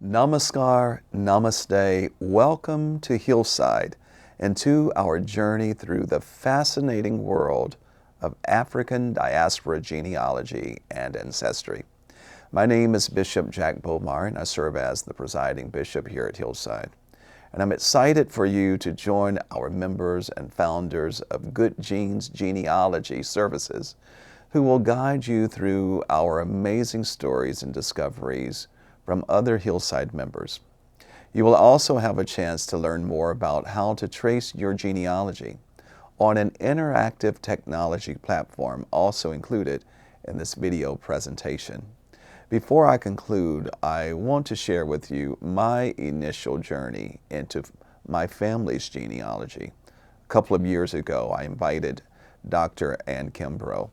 Namaskar, Namaste, welcome to Hillside and to our journey through the fascinating world of African Diaspora genealogy and ancestry. My name is Bishop Jack Bomar and I serve as the presiding bishop here at Hillside. And I'm excited for you to join our members and founders of Good Genes Genealogy Services who will guide you through our amazing stories and discoveries from other Hillside members. You will also have a chance to learn more about how to trace your genealogy on an interactive technology platform also included in this video presentation. Before I conclude, I want to share with you my initial journey into my family's genealogy. A couple of years ago, I invited Dr. Wead Kimbrough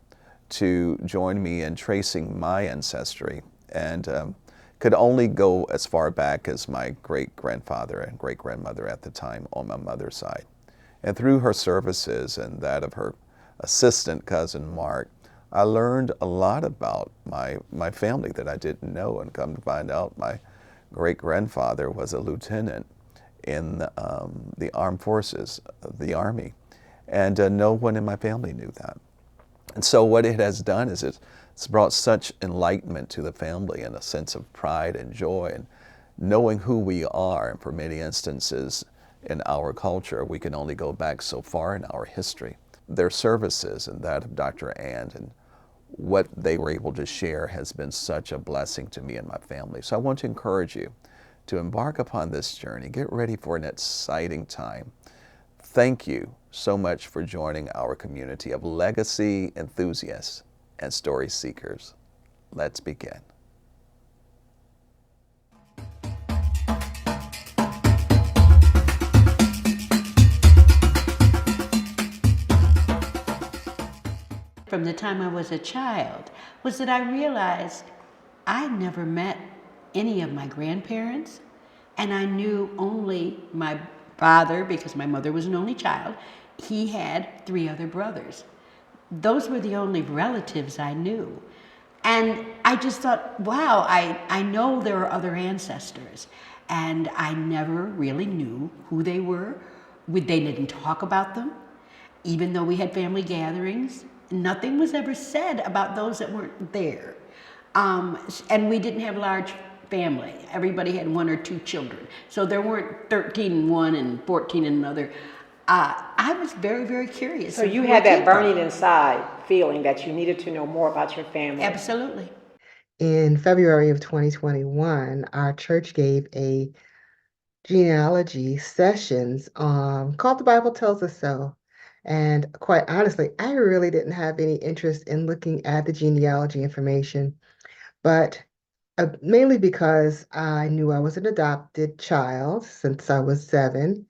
to join me in tracing my ancestry and could only go as far back as my great-grandfather and great-grandmother at the time on my mother's side. And through her services and that of her assistant cousin Mark, I learned a lot about my family that I didn't know, and come to find out my great-grandfather was a lieutenant in the armed forces, the Army, and no one in my family knew that. And so what it has done is it's brought such enlightenment to the family and a sense of pride and joy and knowing who we are. And for many instances in our culture, we can only go back so far in our history. Their services and that of Dr. Wead and what they were able to share has been such a blessing to me and my family. So I want to encourage you to embark upon this journey. Get ready for an exciting time. Thank you so much for joining our community of legacy enthusiasts and story seekers. Let's begin. From the time I was a child was that I realized I never met any of my grandparents, and I knew only my father because my mother was an only child. He had 3 other brothers. Those were the only relatives I knew. And I just thought, wow, I know there are other ancestors. And I never really knew who they were. They didn't talk about them. Even though we had family gatherings, nothing was ever said about those that weren't there. And we didn't have a large family. Everybody had 1 or 2 children. So there weren't 13 in one and 14 in another. I was very, very curious. So you had that burning inside feeling that you needed to know more about your family. Absolutely. In February of 2021, our church gave a genealogy sessions called The Bible Tells Us So. And quite honestly, I really didn't have any interest in looking at the genealogy information, but mainly because I knew I was an adopted child since I was 7.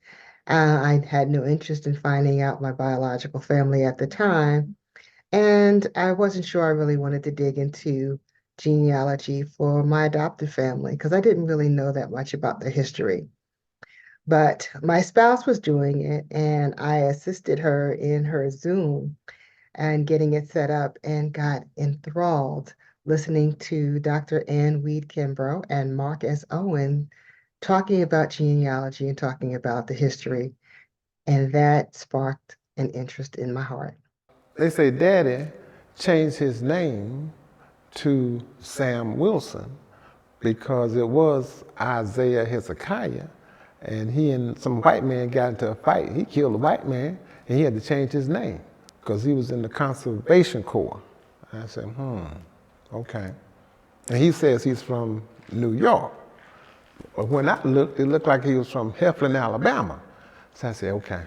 I had no interest in finding out my biological family at the time, and I wasn't sure I really wanted to dig into genealogy for my adopted family because I didn't really know that much about their history. But my spouse was doing it, and I assisted her in her Zoom and getting it set up and got enthralled listening to Dr. Wead Kimbrough and Mark S. Owen talking about genealogy and talking about the history. And that sparked an interest in my heart. They say Daddy changed his name to Sam Wilson because it was Isaiah Hezekiah, and he and some white man got into a fight. He killed a white man, and he had to change his name because he was in the Conservation Corps. And I said, okay. And he says he's from New York. But when I looked, it looked like he was from Heflin, Alabama. So I said, okay,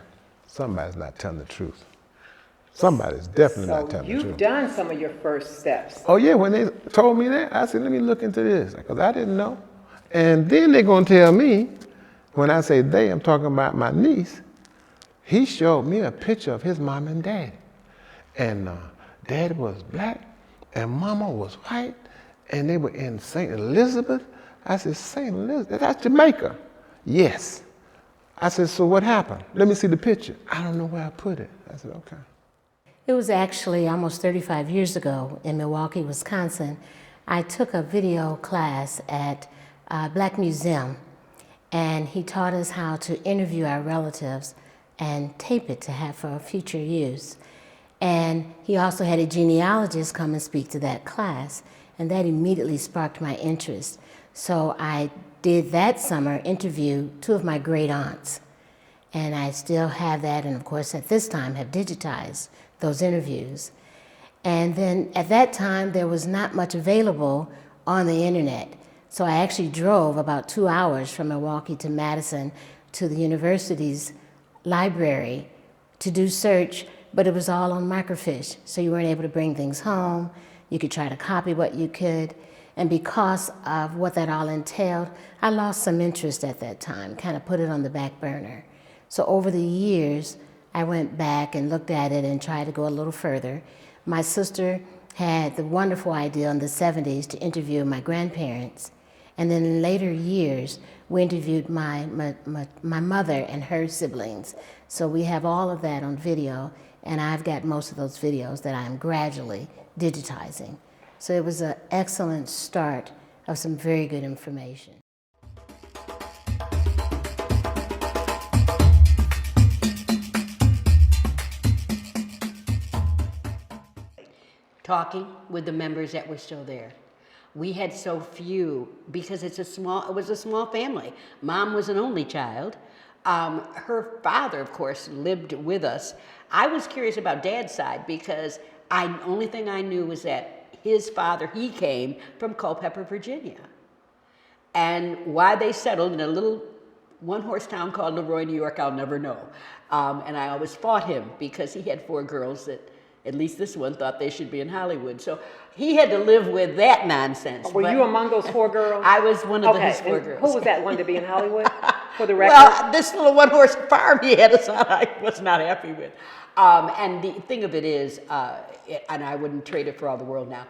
somebody's not telling the truth. Somebody's definitely not telling the truth. So you've done some of your first steps. Oh yeah, when they told me that, I said, let me look into this, because I didn't know. And then they're gonna tell me, when I say they, I'm talking about my niece, he showed me a picture of his mom and dad. And Dad was black, and Mama was white, and they were in St. Elizabeth. I said, St. Elizabeth, that's Jamaica. Yes. I said, so what happened? Let me see the picture. I don't know where I put it. I said, okay. It was actually almost 35 years ago in Milwaukee, Wisconsin. I took a video class at Black Museum, and he taught us how to interview our relatives and tape it to have for future use. And he also had a genealogist come and speak to that class, and that immediately sparked my interest. So I did that summer interview 2 of my great aunts, and I still have that, and of course at this time have digitized those interviews. And then at that time there was not much available on the internet. So I actually drove about 2 hours from Milwaukee to Madison to the university's library to do search, but it was all on microfiche. So you weren't able to bring things home. You could try to copy what you could. And because of what that all entailed, I lost some interest at that time, kind of put it on the back burner. So over the years, I went back and looked at it and tried to go a little further. My sister had the wonderful idea in the 70s to interview my grandparents. And then in later years, we interviewed my mother and her siblings. So we have all of that on video, and I've got most of those videos that I'm gradually digitizing. So it was an excellent start of some very good information. Talking with the members that were still there. We had so few because it was a small family. Mom was an only child. Her father, of course, lived with us. I was curious about Dad's side because only thing I knew was that his father, he came from Culpeper, Virginia. And why they settled in a little one-horse town called Leroy, New York, I'll never know. And I always fought him because he had 4 girls that, at least this one, thought they should be in Hollywood. So he had to live with that nonsense. Were you among those 4 girls? I was one of those 4 girls. Who was that one to be in Hollywood, for the record? Well, this little one-horse farm he had us on, I was not happy with. And the thing of it is, and I wouldn't trade it for all the world now,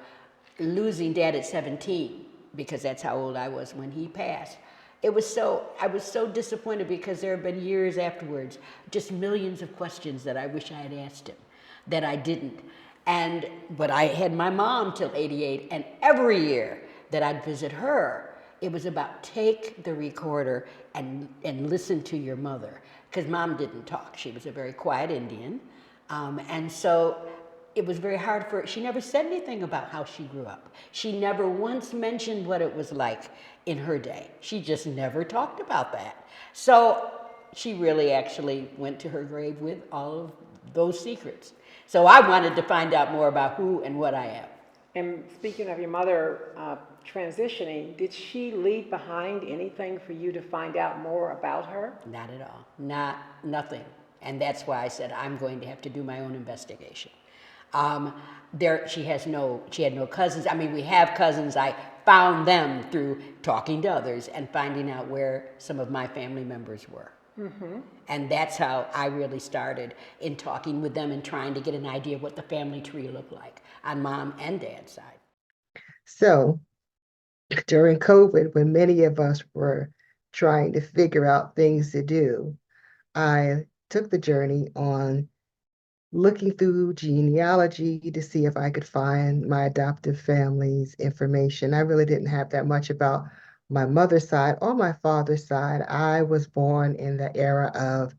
losing Dad at 17, because that's how old I was when he passed. I was so disappointed because there have been years afterwards, just millions of questions that I wish I had asked him, that I didn't. But I had my mom till 88, and every year that I'd visit her, it was about take the recorder and listen to your mother, because Mom didn't talk. She was a very quiet Indian, and so it was very hard for her. She never said anything about how she grew up. She never once mentioned what it was like in her day. She just never talked about that. So she really actually went to her grave with all of those secrets. So I wanted to find out more about who and what I am. And speaking of your mother transitioning, did she leave behind anything for you to find out more about her? Not at all. Nothing. And that's why I said I'm going to have to do my own investigation. She had no cousins. I mean, we have cousins. I found them through talking to others and finding out where some of my family members were. Mm-hmm. And that's how I really started in talking with them and trying to get an idea of what the family tree looked like on Mom and Dad's side. So during COVID, when many of us were trying to figure out things to do, I took the journey on looking through genealogy to see if I could find my adoptive family's information. I really didn't have that much about my mother's side or my father's side. I was born in the era of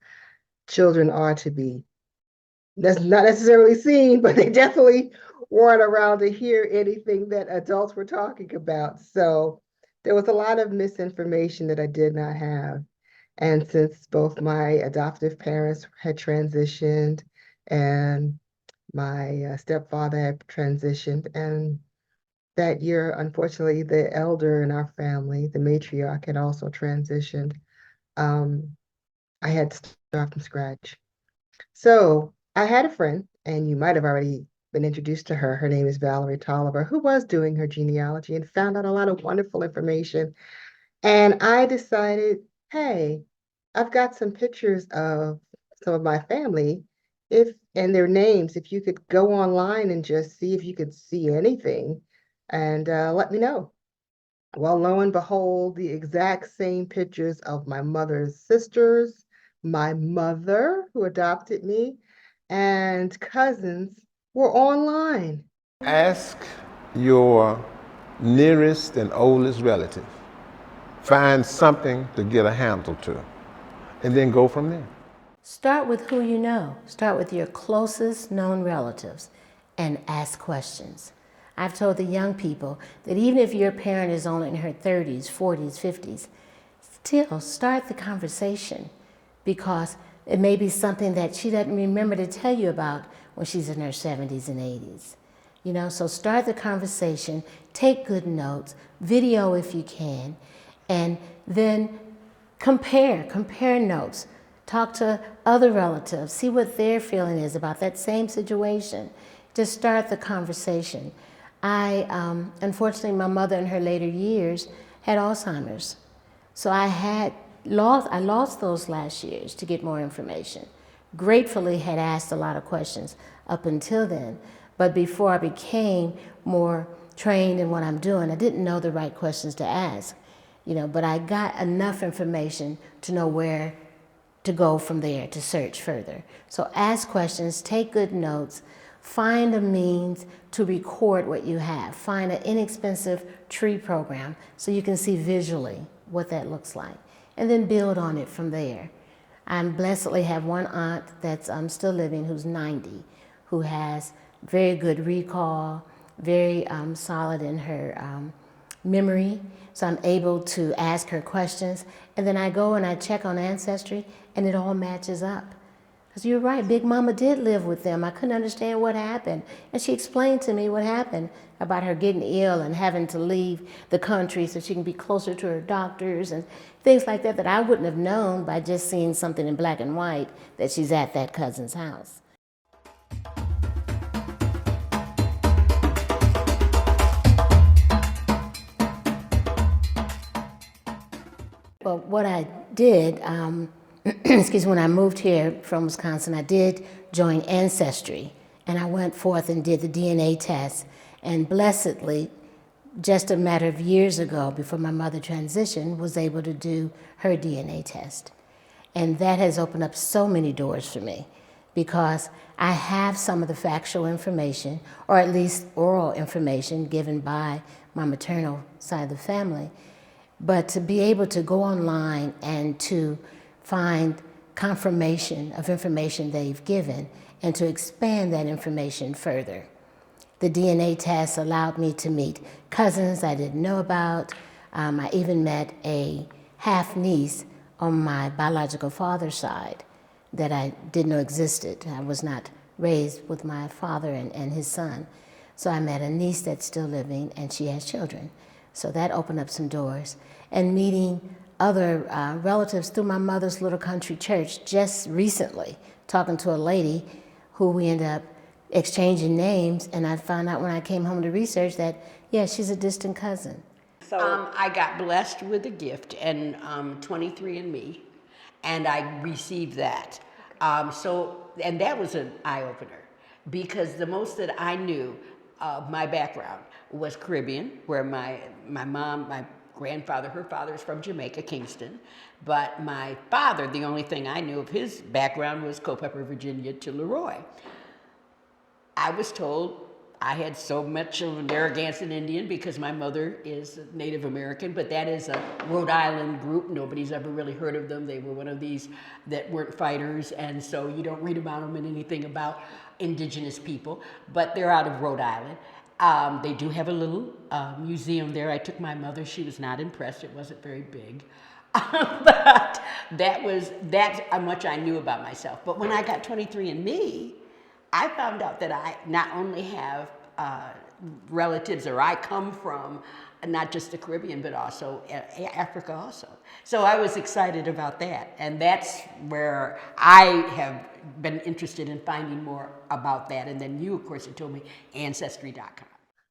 children are to be, that's not necessarily seen, but they definitely weren't around to hear anything that adults were talking about. So there was a lot of misinformation that I did not have. And since both my adoptive parents had transitioned and my stepfather had transitioned, and that year, unfortunately, the elder in our family, the matriarch, had also transitioned. I had to start from scratch. So I had a friend, and you might have already been introduced to her. Her name is Valerie Tolliver, who was doing her genealogy and found out a lot of wonderful information. And I decided, hey, I've got some pictures of some of my family, and their names. If you could go online and just see if you could see anything, and let me know. Well, lo and behold, the exact same pictures of my mother's sisters, my mother who adopted me, and cousins were online. Ask your nearest and oldest relative find something to get a handle to, and then go from there. Start with who you know. Start with your closest known relatives and ask questions. I've told the young people that even if your parent is only in her 30s, 40s, 50s, still start the conversation, because it may be something that she doesn't remember to tell you about when she's in her 70s and 80s. You know, so start the conversation, take good notes, video if you can, and then compare notes. Talk to other relatives, see what their feeling is about that same situation. Just start the conversation. Unfortunately, my mother in her later years had Alzheimer's. So I lost those last years to get more information. Gratefully had asked a lot of questions up until then, but before I became more trained in what I'm doing, I didn't know the right questions to ask, you know, but I got enough information to know where to go from there to search further. So ask questions, take good notes, find a means to record what you have. Find an inexpensive tree program so you can see visually what that looks like, and then build on it from there. I blessedly have one aunt that's still living who's 90, who has very good recall, very solid in her memory. So I'm able to ask her questions, and then I go and I check on Ancestry, and it all matches up. Because you're right, Big Mama did live with them. I couldn't understand what happened. And she explained to me what happened about her getting ill and having to leave the country so she can be closer to her doctors and things like that I wouldn't have known by just seeing something in black and white that she's at that cousin's house. Well, what I did, excuse me, when I moved here from Wisconsin, I did join Ancestry, and I went forth and did the DNA test. And blessedly, just a matter of years ago, before my mother transitioned, was able to do her DNA test. And that has opened up so many doors for me, because I have some of the factual information, or at least oral information given by my maternal side of the family. But to be able to go online and to find confirmation of information they've given and to expand that information further. The DNA test allowed me to meet cousins I didn't know about. I even met a half-niece on my biological father's side that I didn't know existed. I was not raised with my father and his son. So I met a niece that's still living, and she has children. So that opened up some doors. And meeting other relatives through my mother's little country church just recently, talking to a lady who we ended up exchanging names, and I found out when I came home to research that, yeah, she's a distant cousin. So I got blessed with a gift and 23andMe, and I received that. And that was an eye-opener, because the most that I knew of my background was Caribbean, where my mom, my grandfather, her father is from Jamaica, Kingston, but my father, the only thing I knew of his background was Culpeper, Virginia to Leroy. I was told I had so much of a Narragansett Indian because my mother is Native American, but that is a Rhode Island group. Nobody's ever really heard of them. They were one of these that weren't fighters, and so you don't read about them in anything about indigenous people, but they're out of Rhode Island. They do have a little museum there. I took my mother. She was not impressed. It wasn't very big. But that's how much I knew about myself. But when I got 23andMe, I found out that I not only have relatives, or I come from not just the Caribbean, but also Africa also. So I was excited about that. And that's where I have been interested in finding more about that. And then you, of course, had told me Ancestry.com.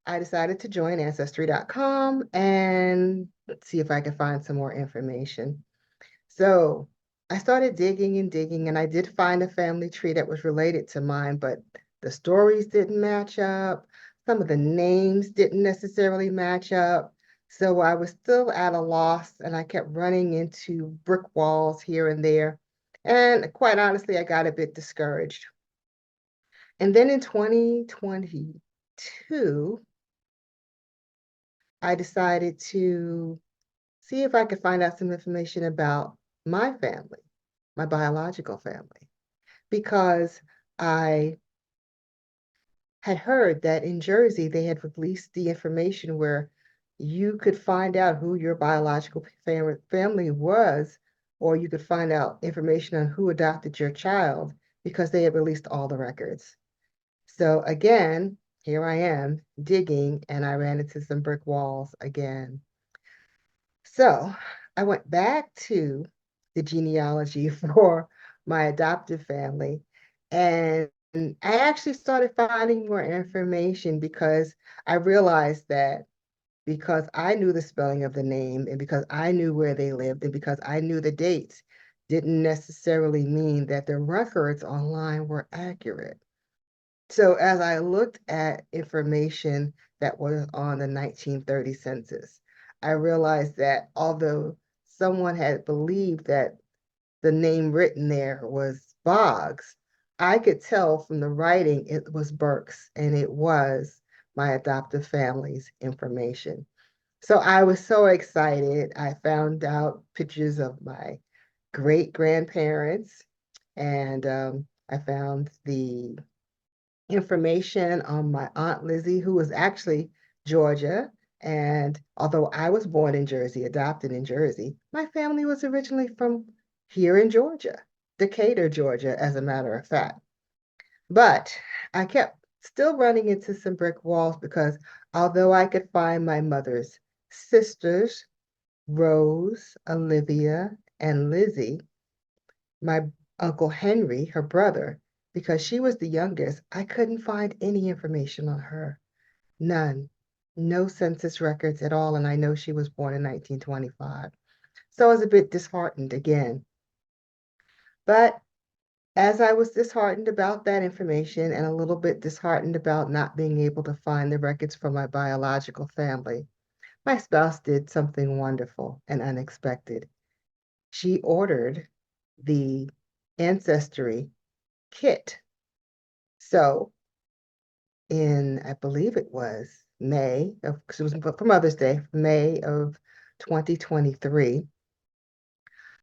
I decided to join Ancestry.com and let's see if I can find some more information. So I started digging and digging, and I did find a family tree that was related to mine, but the stories didn't match up. Some of the names didn't necessarily match up. So I was still at a loss, and I kept running into brick walls here and there. And quite honestly, I got a bit discouraged. And then in 2022, I decided to see if I could find out some information about my family, my biological family, because I had heard that in Jersey they had released the information where you could find out who your biological family was, or you could find out information on who adopted your child because they had released all the records. So again, here I am digging, and I ran into some brick walls again. So I went back to the genealogy for my adoptive family, and I actually started finding more information because I realized that because I knew the spelling of the name and because I knew where they lived and because I knew the dates didn't necessarily mean that the records online were accurate. So as I looked at information that was on the 1930 census, I realized that although someone had believed that the name written there was Boggs, I could tell from the writing it was Burks, and it was my adoptive family's information. So I was so excited. I found out pictures of my great grandparents, and I found the information on my Aunt Lizzie, who was actually Georgia. And although I was born in Jersey, adopted in Jersey, my family was originally from here in Georgia, Decatur, Georgia, as a matter of fact. But I kept still running into some brick walls because although I could find my mother's sisters, Rose, Olivia, and Lizzie, my Uncle Henry, her brother, because she was the youngest, I couldn't find any information on her. None. No census records at all, and I know she was born in 1925. So I was a bit disheartened again. But as I was disheartened about that information and a little bit disheartened about not being able to find the records for my biological family, my spouse did something wonderful and unexpected. She ordered the ancestry kit. So in, I believe it was May of, because it was for Mother's Day, May of 2023,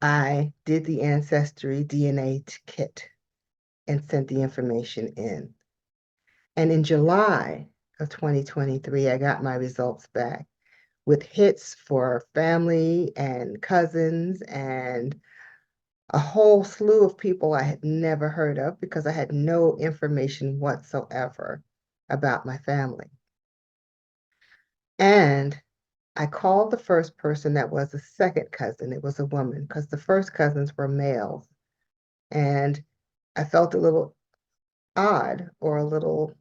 I did the ancestry DNA kit and sent the information in. And in July of 2023, I got my results back with hits for family and cousins and a whole slew of people I had never heard of because I had no information whatsoever about my family. And I called the first person that was a second cousin. It was a woman because the first cousins were males. And I felt a little odd or a little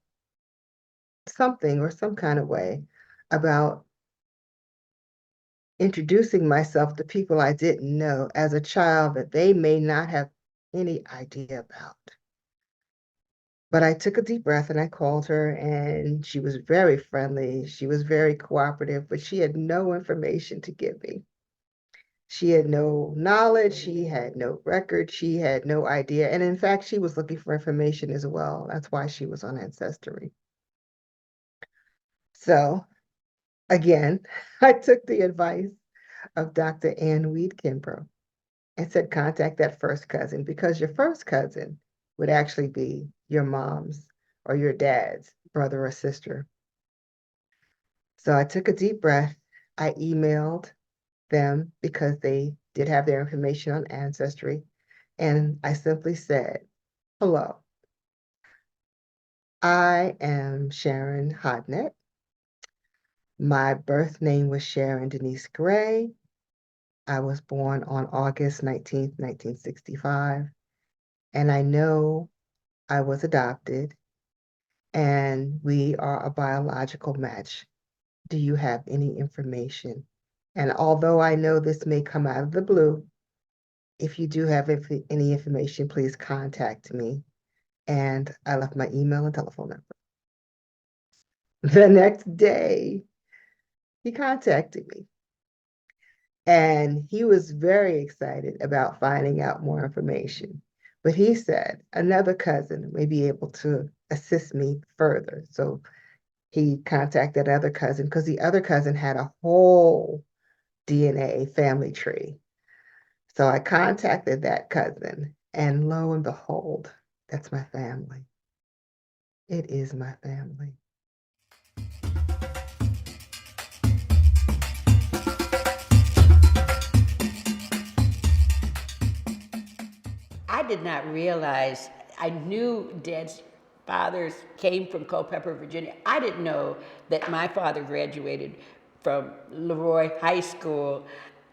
something or some kind of way about introducing myself to people I didn't know as a child that they may not have any idea about. But I took a deep breath and I called her, and she was very friendly. She was very cooperative, but she had no information to give me. She had no knowledge, she had no record, she had no idea. And in fact, she was looking for information as well. That's why she was on Ancestry. So again, I took the advice of Dr. Wead Kimbrough and said, contact that first cousin because your first cousin would actually be your mom's or your dad's brother or sister. So I took a deep breath. I emailed them because they did have their information on Ancestry. And I simply said, hello, I am Sharon Hodnett. My birth name was Sharon Denise Gray. I was born on August 19th, 1965. And I know I was adopted and we are a biological match. Do you have any information? And although I know this may come out of the blue, if you do have any information, please contact me. And I left my email and telephone number. The next day, he contacted me. And he was very excited about finding out more information. But he said another cousin may be able to assist me further. So he contacted other cousin because the other cousin had a whole DNA family tree. So I contacted that cousin, and lo and behold, that's my family. It is my family. I did not realize, I knew Dad's fathers came from Culpeper, Virginia. I didn't know that my father graduated from Leroy High School.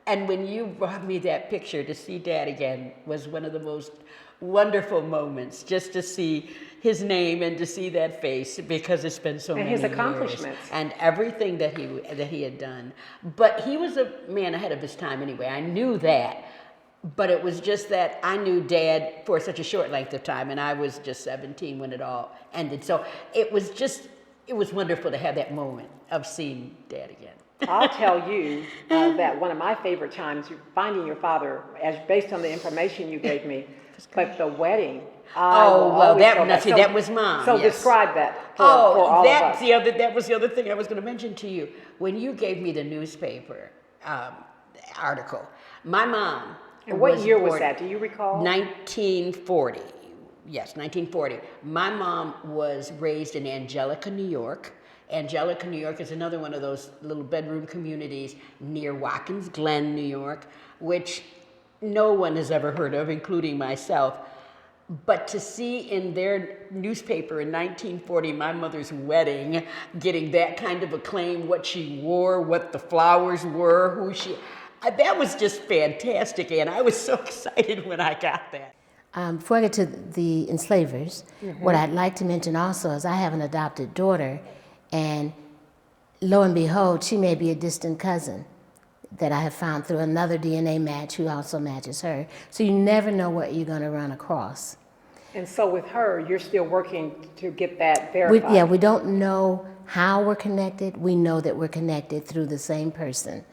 And when you brought me that picture, to see Dad again was one of the most wonderful moments, just to see his name and to see that face, because it's been so And many his accomplishments. years, and everything that he had done. But he was a man ahead of his time anyway. I knew that. But it was just that I knew Dad for such a short length of time, and I was just 17 when it all ended. So it was wonderful to have that moment of seeing Dad again. I'll tell you that one of my favorite times, finding your father, as based on the information you gave me, but the wedding. That was Mom. So yes. Describe that for all of us. That was the other thing I was going to mention to you. When you gave me the newspaper article, my mom. And what year was that? Do you recall? 1940. Yes, 1940. My mom was raised in Angelica, New York. Angelica, New York is another one of those little bedroom communities near Watkins Glen, New York, which no one has ever heard of, including myself. But to see in their newspaper in 1940 my mother's wedding, getting that kind of acclaim, what she wore, what the flowers were, that was just fantastic, and I was so excited when I got that. Before I get to the enslavers, what I'd like to mention also is I have an adopted daughter, and lo and behold, she may be a distant cousin that I have found through another DNA match who also matches her. So you never know what you're going to run across. And so with her, you're still working to get that verified. We don't know how we're connected. We know that we're connected through the same person.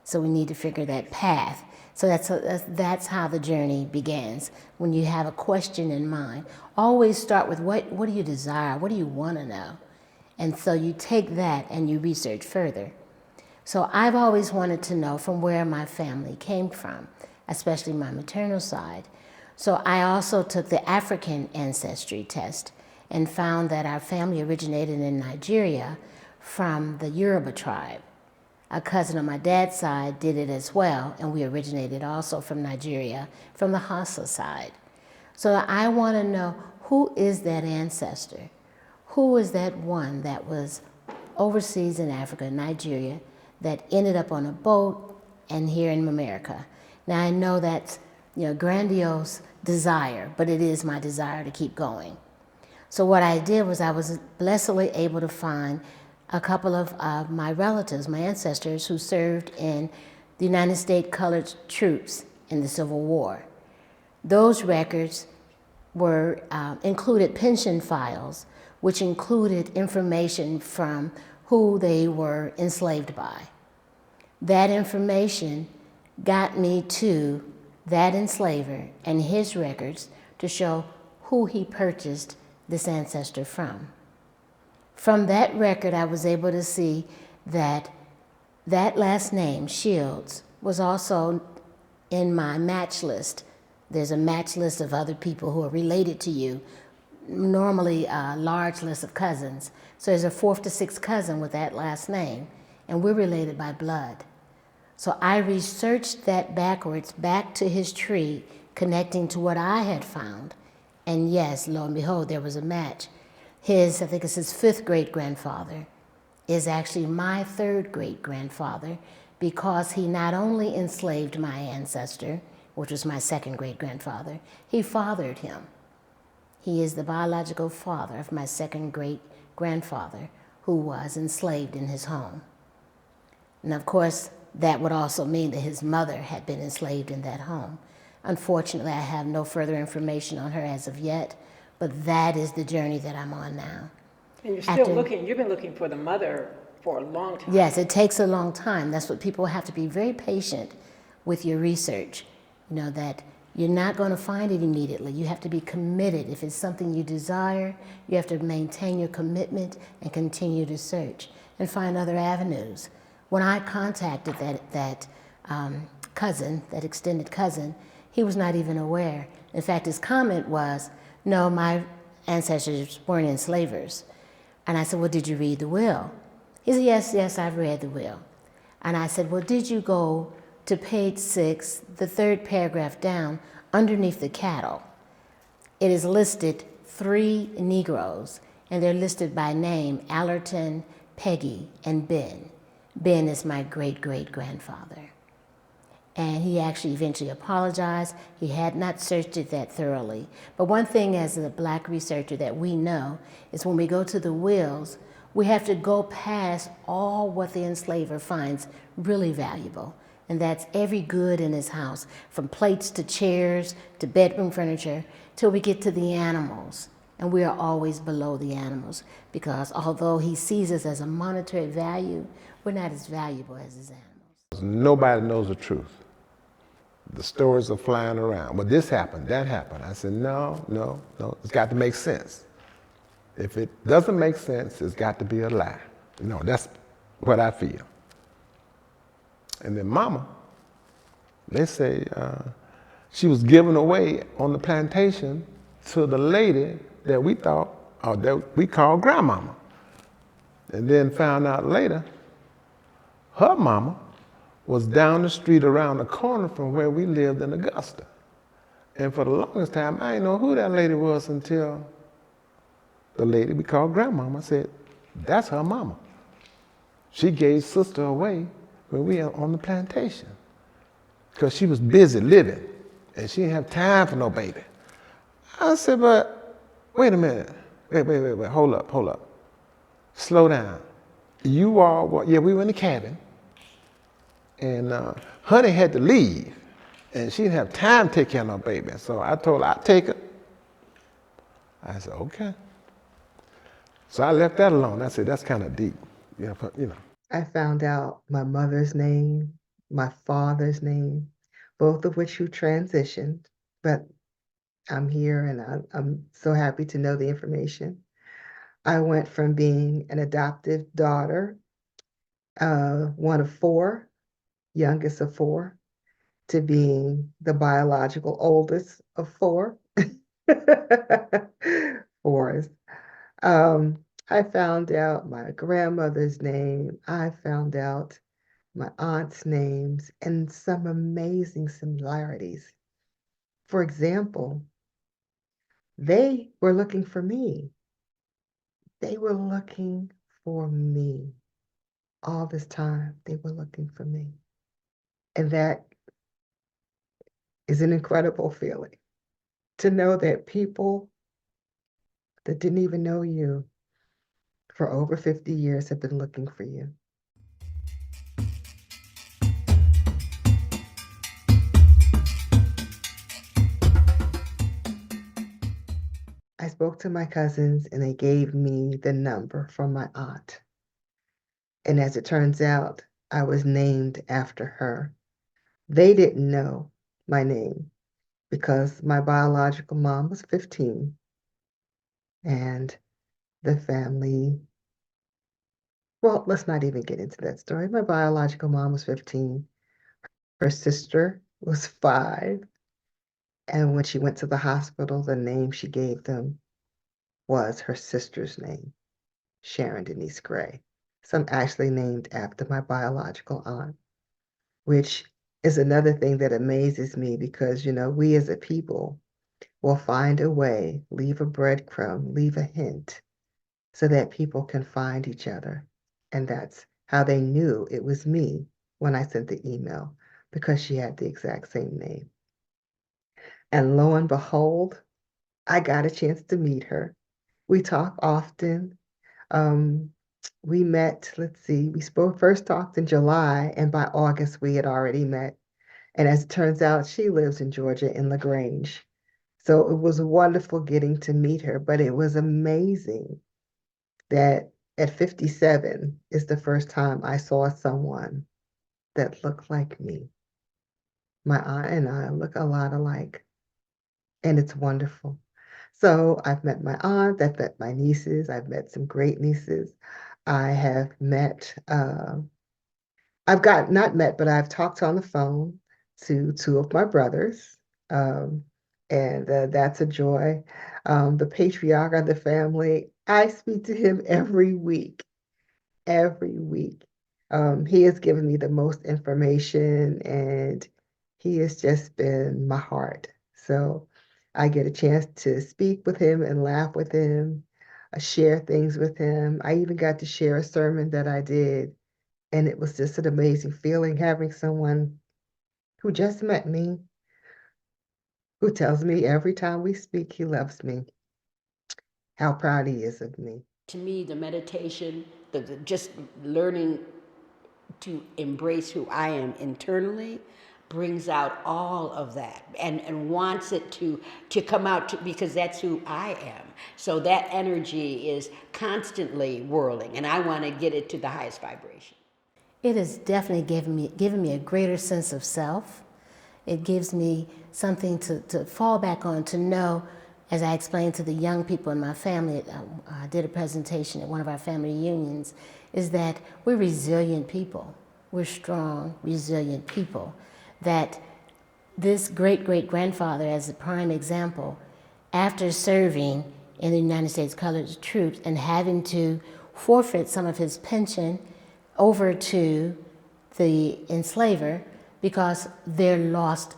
So we need to figure that path. So that's how the journey begins. When you have a question in mind, always start with what do you desire? What do you want to know? And so you take that and you research further. So I've always wanted to know from where my family came from, especially my maternal side. So I also took the African ancestry test and found that our family originated in Nigeria from the Yoruba tribe. A cousin on my dad's side did it as well, and we originated also from Nigeria, from the Hausa side. So I want to know, who is that ancestor? Who is that one that was overseas in Africa, Nigeria, that ended up on a boat and here in America? Now I know that's grandiose desire, but it is my desire to keep going. So what I did was I was blessedly able to find a couple of my relatives, my ancestors, who served in the United States Colored Troops in the Civil War. Those records were included pension files, which included information from who they were enslaved by. That information got me to that enslaver and his records to show who he purchased this ancestor from. From that record, I was able to see that that last name, Shields, was also in my match list. There's a match list of other people who are related to you, normally a large list of cousins. So there's a 4th to 6th cousin with that last name, and we're related by blood. So I researched that backwards, back to his tree, connecting to what I had found. And yes, lo and behold, there was a match. I think it's his 5th great-grandfather, is actually my 3rd great-grandfather, because he not only enslaved my ancestor, which was my 2nd great-grandfather, he fathered him. He is the biological father of my 2nd great-grandfather, who was enslaved in his home. And of course, that would also mean that his mother had been enslaved in that home. Unfortunately, I have no further information on her as of yet, but that is the journey that I'm on now. And you're still looking, you've been looking for the mother for a long time. Yes, it takes a long time. That's what people have to be very patient with your research. That you're not going to find it immediately. You have to be committed. If it's something you desire, you have to maintain your commitment and continue to search and find other avenues. When I contacted that cousin, that extended cousin, he was not even aware. In fact, his comment was, no, my ancestors weren't enslavers. And I said, well, did you read the will? He said, yes, I've read the will. And I said, well, did you go to page 6, the 3rd paragraph down, underneath the cattle? It is listed 3 Negroes, and they're listed by name, Allerton, Peggy, and Ben. Ben is my great-great-grandfather. And he actually eventually apologized. He had not searched it that thoroughly. But one thing as a Black researcher that we know is when we go to the wills, we have to go past all what the enslaver finds really valuable. And that's every good in his house, from plates to chairs to bedroom furniture, till we get to the animals. And we are always below the animals, because although he sees us as a monetary value, we're not as valuable as his animals. Nobody knows the truth. The stories are flying around. Well, this happened, that happened. I said, no. It's got to make sense. If it doesn't make sense, it's got to be a lie. No, that's what I feel. And then Mama, they say she was given away on the plantation to the lady that we thought, or that we called Grandmama. And then found out later, her mama was down the street around the corner from where we lived in Augusta. And for the longest time, I didn't know who that lady was until the lady we called Grandmama said, that's her mama. She gave sister away when we were on the plantation because she was busy living and she didn't have time for no baby. I said, but wait a minute. Wait, hold up. Slow down. You all, yeah, we were in the cabin. And Honey had to leave, and she didn't have time to take care of no baby. So I told her I'd take her. I said, okay. So I left that alone. I said, that's kind of deep, you know. I found out my mother's name, my father's name, both of which who transitioned, but I'm here and I'm so happy to know the information. I went from being an adoptive daughter, one of 4, youngest of 4, to being the biological oldest of 4. 4s. I found out my grandmother's name. I found out my aunt's names and some amazing similarities. For example, they were looking for me. They were looking for me. All this time, they were looking for me. And that is an incredible feeling, to know that people that didn't even know you for over 50 years have been looking for you. I spoke to my cousins and they gave me the number from my aunt. And as it turns out, I was named after her. They didn't know my name because my biological mom was 15 and the family, well, let's not even get into that story. My biological mom was 15. Her sister was 5. And when she went to the hospital, the name she gave them was her sister's name, Sharon Denise Gray. So I'm actually named after my biological aunt, which is another thing that amazes me because, we as a people will find a way, leave a breadcrumb, leave a hint so that people can find each other. And that's how they knew it was me when I sent the email, because she had the exact same name. And lo and behold, I got a chance to meet her. We talk often. We met, we first talked in July, and by August we had already met. And as it turns out, she lives in Georgia in LaGrange. So it was wonderful getting to meet her, but it was amazing that at 57 is the first time I saw someone that looked like me. My aunt and I look a lot alike, and it's wonderful. So I've met my aunt, I've met my nieces, I've met some great nieces. I have met not met, but I've talked on the phone to two of my brothers, um, and that's a joy. The patriarch of the family, I speak to him every week, every week. He has given me the most information, and he has just been my heart. So I get a chance to speak with him and laugh with him, share things with him. I even got to share a sermon that I did, and it was just an amazing feeling having someone who just met me, who tells me every time we speak he loves me, how proud he is of me. To me, the meditation, just learning to embrace who I am internally brings out all of that and wants it to come out because that's who I am. So that energy is constantly whirling, and I want to get it to the highest vibration. It has definitely given me a greater sense of self. It gives me something to fall back on, to know, as I explained to the young people in my family, I did a presentation at one of our family reunions, is that we're resilient people. We're strong, resilient people. That this great-great-grandfather, as a prime example, after serving in the United States colored troops and having to forfeit some of his pension over to the enslaver because their lost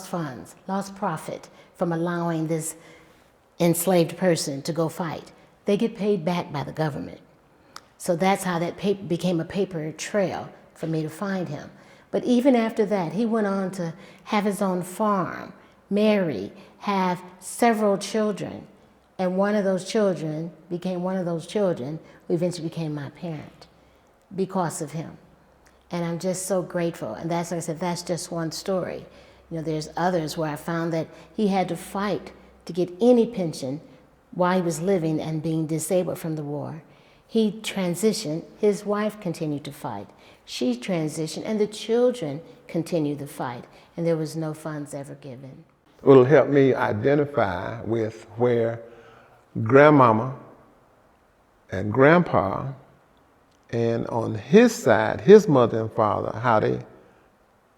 funds, lost profit from allowing this enslaved person to go fight. They get paid back by the government. So that's how that became a paper trail for me to find him. But even after that, he went on to have his own farm, marry, have several children. And one of those children who eventually became my parent because of him. And I'm just so grateful. And that's, like I said, that's just one story. You know, there's others where I found that he had to fight to get any pension while he was living and being disabled from the war. He transitioned, his wife continued to fight. She transitioned, and the children continued the fight, and there was no funds ever given. It'll help me identify with where grandmama and grandpa, and on his side, his mother and father, how they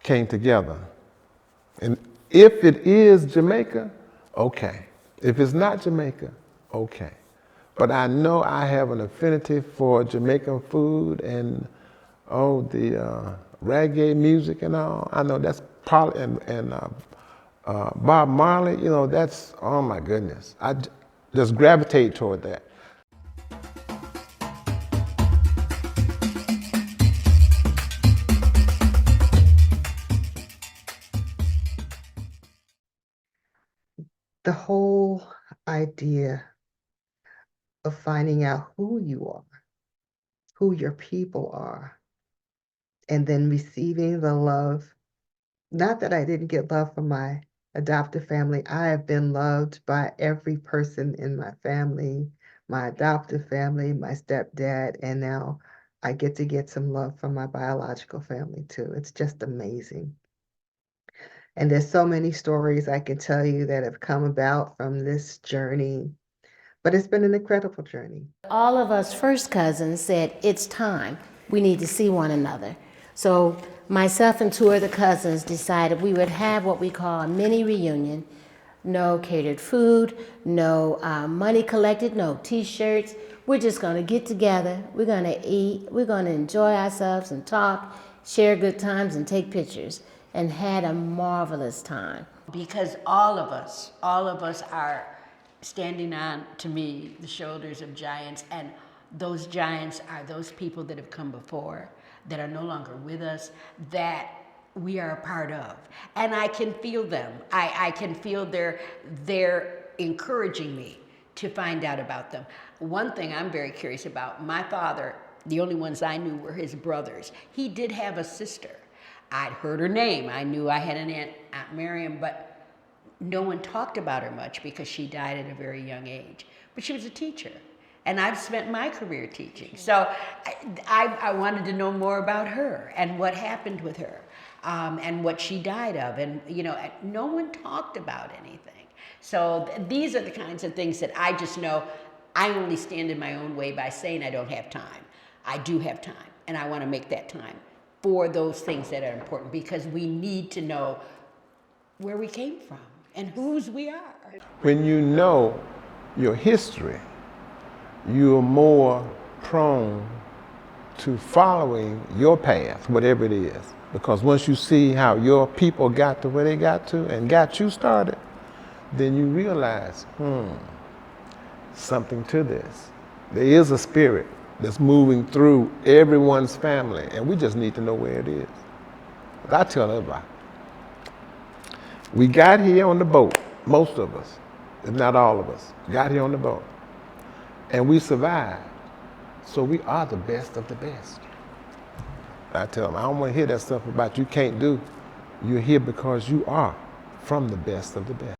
came together. And if it is Jamaica, okay. If it's not Jamaica, okay. But I know I have an affinity for Jamaican food and the reggae music and all. I know that's probably, and Bob Marley, you know, that's, oh my goodness. I just gravitate toward that. The whole idea of finding out who you are, who your people are, and then receiving the love. Not that I didn't get love from my adoptive family. I have been loved by every person in my family, my adoptive family, my stepdad, and now I get to get some love from my biological family too. It's just amazing. And there's so many stories I can tell you that have come about from this journey, but it's been an incredible journey. All of us first cousins said, it's time. We need to see one another. So myself and two other cousins decided we would have what we call a mini reunion. No catered food, no money collected, no t-shirts. We're just gonna get together, we're gonna eat, we're gonna enjoy ourselves and talk, share good times and take pictures, and had a marvelous time. Because all of us are standing on, to me, the shoulders of giants, and those giants are those people that have come before, that are no longer with us, that we are a part of. And I can feel them. I can feel they're encouraging me to find out about them. One thing I'm very curious about, my father, the only ones I knew were his brothers. He did have a sister. I'd heard her name. I knew I had an Aunt Miriam, but no one talked about her much because she died at a very young age. But she was a teacher, and I've spent my career teaching. So I wanted to know more about her and what happened with her, and what she died of. And, you know, no one talked about anything. So these are the kinds of things that I just know I only stand in my own way by saying I don't have time. I do have time. and I want to make that time for those things that are important, because we need to know where we came from and whose we are. When you know your history, you're more prone to following your path, whatever it is. Because once you see how your people got to where they got to and got you started, then you realize, something to this. There is a spirit that's moving through everyone's family, and we just need to know where it is. But I tell everybody, we got here on the boat, most of us, if not all of us, got here on the boat, and we survived. So we are the best of the best. I tell them, I don't want to hear that stuff about you can't do. You're here because you are from the best of the best.